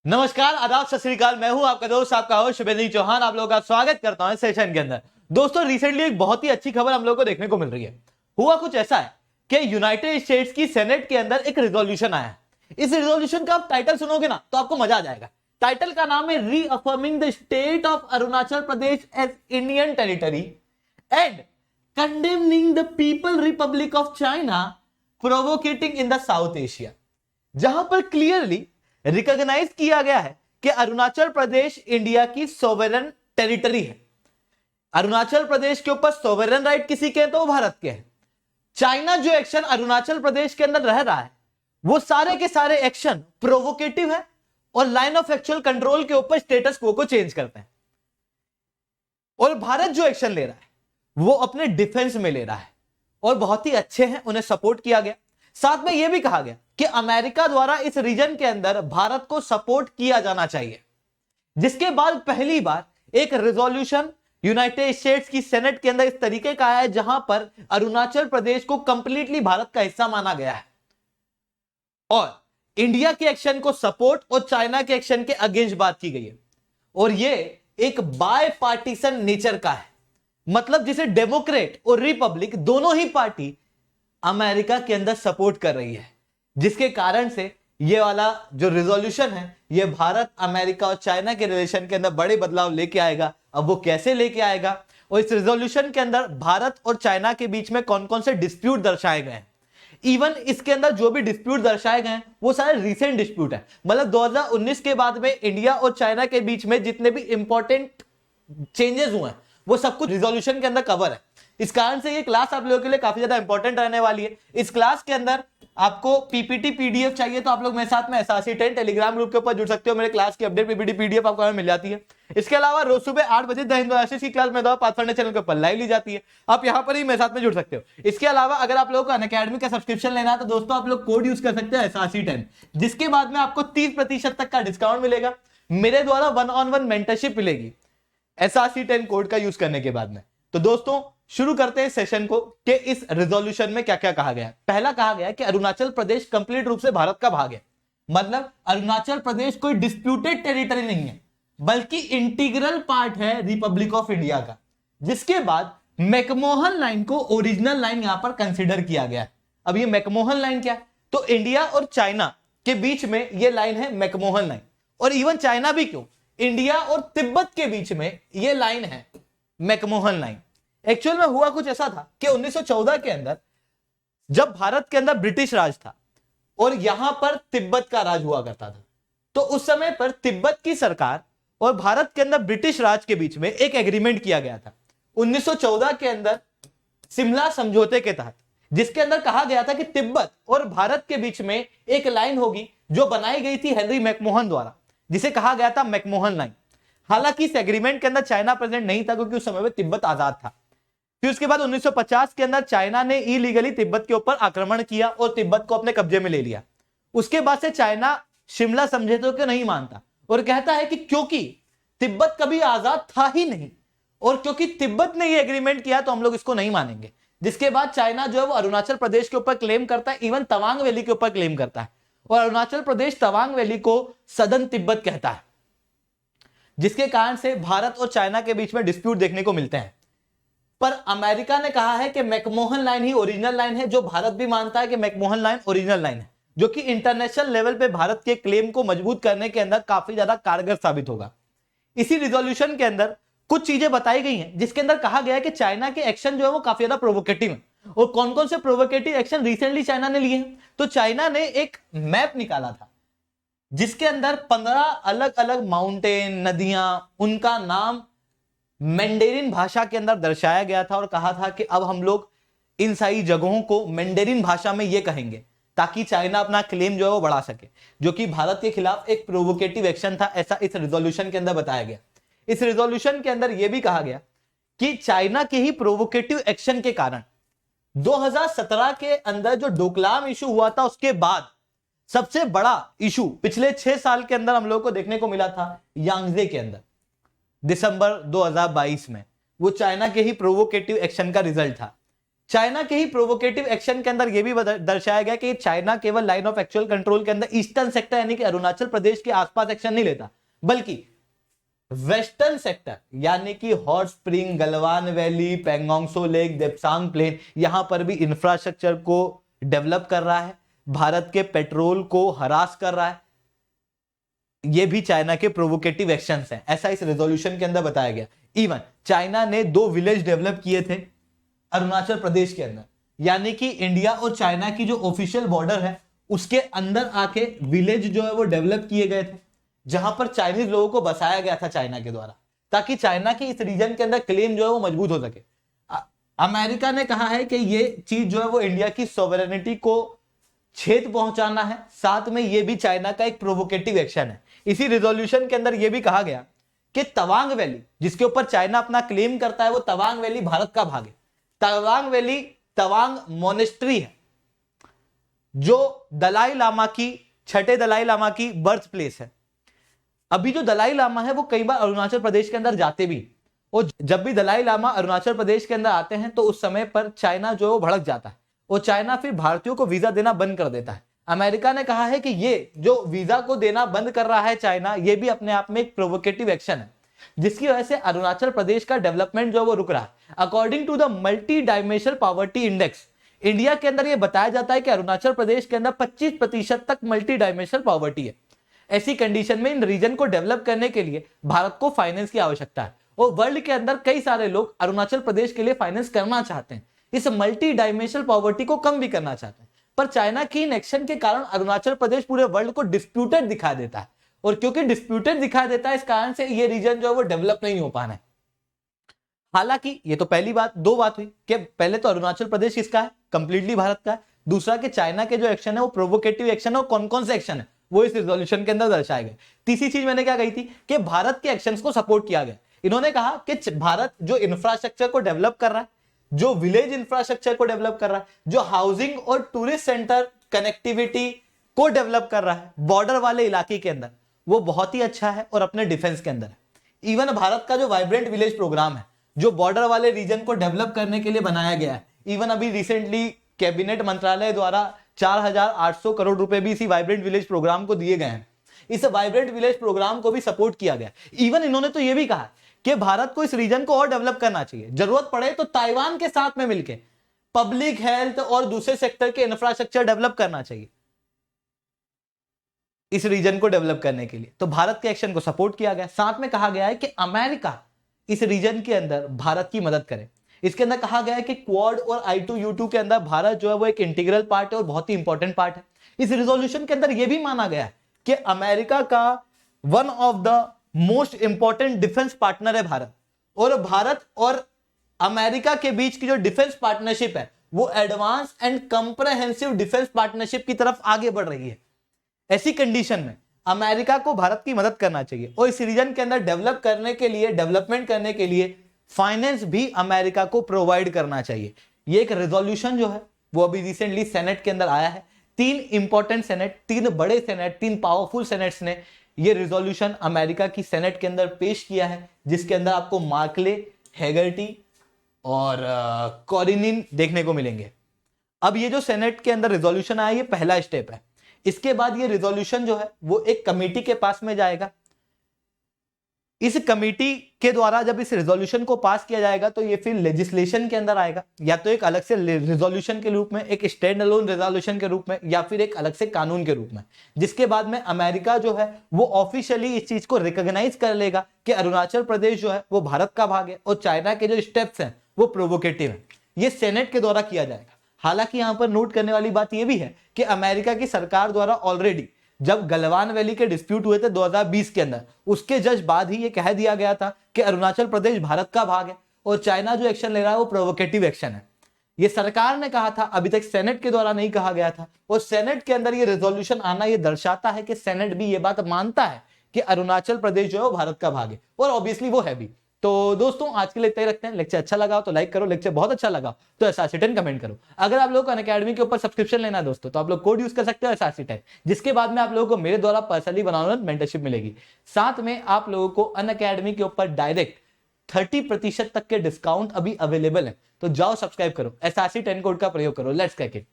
नमस्कार, आदाब, सत श्री अकाल। मैं हूं आपका दोस्त, आपका होस्ट शुभेंद्र चौहान। आप लोगों का स्वागत करता हूं सेशन के अंदर। दोस्तों, रिसेंटली एक बहुत ही अच्छी खबर हम लोगों को देखने को मिल रही है। हुआ कुछ ऐसा है कि यूनाइटेड स्टेट्स की सेनेट के अंदर एक रिजोल्यूशन आया है। इस रिजोल्यूशन का आप टाइटल सुनोगे ना तो आपको मजा आ जाएगा। टाइटल का नाम है reaffirming the state of Arunachal Pradesh as Indian territory and condemning the people republic of China provocating in the South Asia. जहां पर क्लियरली रिकॉग्नाइज किया गया है कि अरुणाचल प्रदेश इंडिया की सोवरेन टेरिटरी है। अरुणाचल प्रदेश के ऊपर सोवरेन राइट किसी के हैं तो वो भारत के हैं। चाइना जो एक्शन अरुणाचल प्रदेश के अंदर रह रहा है वो सारे के सारे एक्शन प्रोवोकेटिव है और लाइन ऑफ एक्चुअल कंट्रोल के ऊपर स्टेटस को चेंज करते हैं। और भारत जो एक्शन ले रहा है वो अपने डिफेंस में ले रहा है और बहुत ही अच्छे हैं, उन्हें सपोर्ट किया गया। साथ में यह भी कहा गया कि अमेरिका द्वारा इस रीजन के अंदर भारत को सपोर्ट किया जाना चाहिए, जिसके बाद पहली बार एक रिजोल्यूशन यूनाइटेड स्टेट्स की सेनेट के अंदर इस तरीके का आया है जहां पर अरुणाचल प्रदेश को कंप्लीटली भारत का हिस्सा माना गया है और इंडिया के एक्शन को सपोर्ट और चाइना के एक्शन के अगेंस्ट बात की गई है। और यह एक बाय पार्टीशन नेचर का है, मतलब जिसे डेमोक्रेट और रिपब्लिक दोनों ही पार्टी अमेरिका के अंदर सपोर्ट कर रही है, जिसके कारण से ये वाला जो रिजोल्यूशन है ये भारत, अमेरिका और चाइना के रिलेशन के अंदर बड़े बदलाव लेके आएगा। अब वो कैसे लेके आएगा और इस रिजोल्यूशन के अंदर भारत और चाइना के बीच में कौन कौन से डिस्प्यूट दर्शाए गए हैं, इवन इसके अंदर जो भी डिस्प्यूट दर्शाए गए हैं वो सारे रीसेंट डिस्प्यूट है। मतलब 2019 के बाद में इंडिया और चाइना के बीच में जितने भी इंपॉर्टेंट चेंजेस हुए हैं वो सब कुछ रिजोल्यूशन के अंदर कवर है। इस कारण से ये क्लास आप लोगों के लिए काफी ज्यादा इंपॉर्टेंट रहने वाली है। इस क्लास के अंदर आपको पीपीटी पीडीएफ चाहिए तो आप लोग मेरे साथ में SRC10 टेलीग्राम ग्रुप के ऊपर जुड़ सकते हो। मेरे क्लास की अपडेट पीपीटी पीडीएफ आपको मिल जाती है। इसके अलावा रोज सुबह 8 बजे द हिंदू एसएस की क्लास में पाथफाइंडर चैनल के ऊपर लाइव ली जाती है, आप यहां पर ही मेरे साथ में जुड़ सकते हो। इसके अलावा अगर आप लोगों को अनअकैडमी का सब्सक्रिप्शन लेना है तो दोस्तों आप लोग कोड यूज कर सकते हैं SRC10, जिसके बाद में आपको 30% तक का डिस्काउंट मिलेगा। मेरे द्वारा 1-on-1 मेंटरशिप मिलेगी SRC10 कोड का यूज करने के बाद में। तो दोस्तों शुरू करते हैं सेशन को कि इस रिजोल्यूशन में क्या क्या कहा गया है। पहला कहा गया है कि अरुणाचल प्रदेश कंप्लीट रूप से भारत का भाग है, मतलब अरुणाचल प्रदेश कोई डिस्प्यूटेड टेरिटरी नहीं है बल्कि इंटीग्रल पार्ट है रिपब्लिक ऑफ इंडिया का। जिसके बाद मैकमोहन लाइन को ओरिजिनल लाइन यहां पर कंसिडर किया गया है। अब ये मैकमोहन लाइन क्या है, तो इंडिया और चाइना के बीच में ये लाइन है मैकमोहन लाइन। और इवन चाइना भी क्यों, इंडिया और तिब्बत के बीच में ये लाइन है मैकमोहन लाइन। एक्चुअल में हुआ कुछ ऐसा था कि 1914 के अंदर जब भारत के अंदर ब्रिटिश राज था और यहां पर तिब्बत का राज हुआ करता था, तो उस समय पर तिब्बत की सरकार और भारत के अंदर ब्रिटिश राज के बीच में एक एग्रीमेंट किया गया था 1914 के अंदर शिमला समझौते के तहत, जिसके अंदर कहा गया था कि तिब्बत और भारत के बीच में एक लाइन होगी जो बनाई गई थी हेनरी मैकमोहन द्वारा, जिसे कहा गया था मैकमोहन लाइन। हालांकि इस एग्रीमेंट के अंदर चाइना प्रेजेंट नहीं था क्योंकि उस समय में तिब्बत आजाद था। फिर उसके बाद 1950 के अंदर चाइना ने इलीगली तिब्बत के ऊपर आक्रमण किया और तिब्बत को अपने कब्जे में ले लिया। उसके बाद से चाइना शिमला समझौते को नहीं मानता और कहता है कि क्योंकि तिब्बत कभी आजाद था ही नहीं और क्योंकि तिब्बत ने ये एग्रीमेंट किया तो हम लोग इसको नहीं मानेंगे। जिसके बाद चाइना जो है वो अरुणाचल प्रदेश के ऊपर क्लेम करता है, इवन तवांग वैली के ऊपर क्लेम करता है और अरुणाचल प्रदेश तवांग वैली को सदर्न तिब्बत कहता है, जिसके कारण से भारत और चाइना के बीच में डिस्प्यूट देखने को मिलते हैं। पर अमेरिका ने कहा है कि मैकमोहन लाइन ही ओरिजिनल लाइन है, जो भारत भी मानता है कि मैकमोहन लाइन ओरिजिनल लाइन है, जो कि इंटरनेशनल लेवल पे भारत के क्लेम को मजबूत करने के अंदर काफी ज्यादा कारगर साबित होगा। इसी रिजोल्यूशन के अंदर कुछ चीजें बताई गई हैं जिसके अंदर कहा गया है कि चाइना के एक्शन जो है वो काफी ज्यादा प्रोवोकेटिव है। और कौन कौन से प्रोवोकेटिव एक्शन रिसेंटली चाइना ने लिए हैं, तो चाइना ने एक मैप निकाला था जिसके अंदर 15 अलग अलग माउंटेन, नदियां, उनका नाम मैंडेरिन भाषा के अंदर दर्शाया गया था और कहा था कि अब हम लोग इन सारी जगहों को मैंडेरिन भाषा में ये कहेंगे ताकि चाइना अपना क्लेम जो है वो बढ़ा सके, जो कि भारत के खिलाफ एक प्रोवोकेटिव एक्शन था, ऐसा इस रिजोल्यूशन के अंदर बताया गया। इस रिजोल्यूशन के अंदर यह भी कहा गया कि चाइना के ही प्रोवोकेटिव एक्शन के कारण 2017 के अंदर जो डोकलाम इशू हुआ था उसके बाद सबसे बड़ा इशू पिछले 6 साल के अंदर हम लोगों को देखने को मिला था यांगजे के अंदर दिसंबर 2022 में। वो चाइना के ही प्रोवोकेटिव एक्शन का रिजल्ट था। चाइना के ही प्रोवोकेटिव एक्शन के अंदर यह भी दर्शाया गया कि चाइना केवल लाइन ऑफ एक्चुअल कंट्रोल के अंदर ईस्टर्न सेक्टर यानी कि अरुणाचल प्रदेश के आसपास एक्शन नहीं लेता, बल्कि वेस्टर्न सेक्टर यानी कि hot spring, Galwan valley, Pangong Tso lake, Depsang plain, यहां पर भी इंफ्रास्ट्रक्चर को डेवलप कर रहा है, भारत के पेट्रोल को हरास कर रहा है। ये भी चाइना के प्रोवोकेटिव एक्शंस हैं, ऐसा इस रेजोल्यूशन के अंदर बताया गया। इवन चाइना ने 2 विलेज डेवलप किए थे अरुणाचल प्रदेश के अंदर, यानी कि इंडिया और चाइना की जो ऑफिशियल बॉर्डर है उसके अंदर आके विलेज जो है वो डेवलप किए गए थे, जहां पर चाइनीज लोगों को बसाया गया था चाइना के द्वारा, ताकि चाइना की इस रीजन के अंदर क्लेम जो है वो मजबूत हो सके। अमेरिका ने कहा है कि ये चीज जो है वो इंडिया की सॉवरेनिटी को छेद पहुंचाना है, साथ में ये भी चाइना का एक प्रोवोकेटिव एक्शन है। इसी रिजोल्यूशन के अंदर यह भी कहा गया कि तवांग वैली, जिसके ऊपर चाइना अपना क्लेम करता है, वो तवांग वैली भारत का भाग है। तवांग वैली तवांग मोनेस्ट्री है, जो दलाई लामा की, छठे दलाई लामा की बर्थ प्लेस है। अभी जो दलाई लामा है वो कई बार अरुणाचल प्रदेश के अंदर जाते भी, और जब भी दलाई लामा अरुणाचल प्रदेश के अंदर आते हैं तो उस समय पर चाइना जो है वो भड़क जाता है और चाइना फिर भारतीयों को वीजा देना बंद कर देता है। अमेरिका ने कहा है कि ये जो वीजा को देना बंद कर रहा है चाइना, ये भी अपने आप में एक प्रोवोकेटिव एक्शन है, जिसकी वजह से अरुणाचल प्रदेश का डेवलपमेंट जो है वो रुक रहा है। According to the multi dimensional poverty index, India के अंदर यह बताया जाता है कि अरुणाचल प्रदेश के अंदर 25% तक मल्टी डायमेंशनल पॉवर्टी है। ऐसी कंडीशन में इन रीजन को डेवलप करने के लिए भारत को फाइनेंस की आवश्यकता है, और वर्ल्ड के अंदर कई सारे लोग अरुणाचल प्रदेश के लिए फाइनेंस करना चाहते हैं, इस मल्टी डायमेंशनल पॉवर्टी को कम भी करना चाहते हैं। पर चाइना की इन एक्शन के कारण अरुणाचल प्रदेश पूरे वर्ल्ड को डिस्प्यूटेड दिखाई देता है, और क्योंकि डिस्प्यूटेड दिखाई देता है इस कारण से ये रीजन जो है वो डेवलप नहीं हो पाना है। हालांकि ये तो पहली बात, 2 बात हुई कि पहले तो अरुणाचल प्रदेश किसका है, कंप्लीटली भारत का है। दूसरा कि चाइना के जो एक्शन है वो प्रोवोकेटिव एक्शन है, और कौन कौन से एक्शन है वो इस रिजोल्यूशन के अंदर दर्शाए गए। तीसरी चीज मैंने क्या कही थी कि भारत के एक्शंस को सपोर्ट किया गया। इन्होंने कहा कि भारत जो इंफ्रास्ट्रक्चर को डेवलप कर रहा है, जो विलेज इंफ्रास्ट्रक्चर को डेवलप कर रहा है, जो हाउसिंग और टूरिस्ट सेंटर कनेक्टिविटी को डेवलप कर रहा है बॉर्डर वाले इलाके के अंदर, वो बहुत ही अच्छा है और अपने डिफेंस के अंदर है। इवन भारत का जो वाइब्रेंट विलेज प्रोग्राम है, जो बॉर्डर वाले रीजन को डेवलप करने के लिए बनाया गया है, इवन अभी रिसेंटली कैबिनेट मंत्रालय द्वारा 4,800 करोड़ रुपए भी इसी वाइब्रेंट विलेज प्रोग्राम को दिए गए हैं। इस वाइब्रेंट विलेज प्रोग्राम को भी सपोर्ट किया गया। इवन इन्होंने तो यह भी कहा कि भारत को इस रीजन को और डेवलप करना चाहिए, जरूरत पड़े तो ताइवान के साथ में मिलकर पब्लिक हेल्थ और दूसरे सेक्टर के इंफ्रास्ट्रक्चर डेवलप करना चाहिए इस रीजन को डेवलप करने के लिए। तो भारत के एक्शन को सपोर्ट किया गया। साथ में कहा गया है कि अमेरिका इस रीजन के अंदर भारत की मदद करे। इसके अंदर कहा गया है कि क्वाड और I2U2 के अंदर भारत जो है वो एक इंटीग्रल पार्ट है और बहुत ही इंपॉर्टेंट पार्ट है। इस रिजोल्यूशन के अंदर यह भी माना गया है कि अमेरिका का one of the most important defence partner है भारत, और भारत और अमेरिका के बीच की जो डिफेंस पार्टनरशिप है वो advance and comprehensive defence partnership की तरफ आगे बढ़ रही है। ऐसी कंडीशन में अमेरिका को भारत की मदद करना चाहिए, और इस रीजन के अंदर डेवलप करने के लिए, डेवलपमेंट करने के लिए फाइनेंस भी अमेरिका को प्रोवाइड करना चाहिए। ये एक रेजोल्यूशन जो है वो अभी रिसेंटली सेनेट के अंदर आया है। 3 इंपॉर्टेंट सेनेट, 3 बड़े सेनेट, 3 पावरफुल सेनेट्स ने ये रेजोल्यूशन अमेरिका की सेनेट के अंदर पेश किया है, जिसके अंदर आपको मार्कले, हैगर्टी और कॉरिनिन देखने को मिलेंगे। अब ये जो सेनेट के अंदर रेजोल्यूशन आया, ये पहला स्टेप है। इसके बाद ये रेजोल्यूशन जो है वो एक कमेटी के पास में जाएगा। इस कमेटी के द्वारा जब इस रेजोल्यूशन को पास किया जाएगा तो ये फिर लेजिस्लेशन के अंदर आएगा, या तो एक अलग से रेजोल्यूशन के रूप में, एक स्टैंड अलोन रेजोल्यूशन के रूप में, या फिर एक अलग से कानून के रूप में, जिसके बाद में अमेरिका जो है वो ऑफिशियली इस चीज को रिकॉग्नाइज कर लेगा कि अरुणाचल प्रदेश जो है वो भारत का भाग है और चाइना के जो स्टेप्स हैं वो प्रोवोकेटिव है। ये सेनेट के द्वारा किया जाएगा। हालांकि यहां पर नोट करने वाली बात यह भी है कि अमेरिका की सरकार द्वारा ऑलरेडी जब गलवान वैली के डिस्प्यूट हुए थे 2020 के अंदर, उसके जस्ट बाद ही ये कह दिया गया था कि अरुणाचल प्रदेश भारत का भाग है और चाइना जो एक्शन ले रहा है वो प्रोवोकेटिव एक्शन है। ये सरकार ने कहा था, अभी तक सेनेट के द्वारा नहीं कहा गया था, और सेनेट के अंदर ये रेजोल्यूशन आना ये दर्शाता है कि सेनेट भी ये बात मानता है कि अरुणाचल प्रदेश जो है वो भारत का भाग है, और ऑब्वियसली वो है भी। तो दोस्तों आज के लिए इतना ही रखते हैं। लेक्चर अच्छा लगा तो लाइक करो, लेक्चर बहुत अच्छा लगा तो SRC10 कमेंट करो। अगर आप लोगों को अनअकैडमी के ऊपर सब्सक्रिप्शन लेना है दोस्तों, तो आप लोग कोड यूज कर सकते हो SRC10, जिसके बाद में आप लोगों को मेरे द्वारा पर्सनली बनाना मेंटरशिप मिलेगी। साथ में आप लोगों को अनअकैडमी के ऊपर डायरेक्ट 30% तक के डिस्काउंट अभी अवेलेबल है, तो जाओ सब्सक्राइब करो, SRC10 कोड का प्रयोग करो, लेट्स क्रैक इट।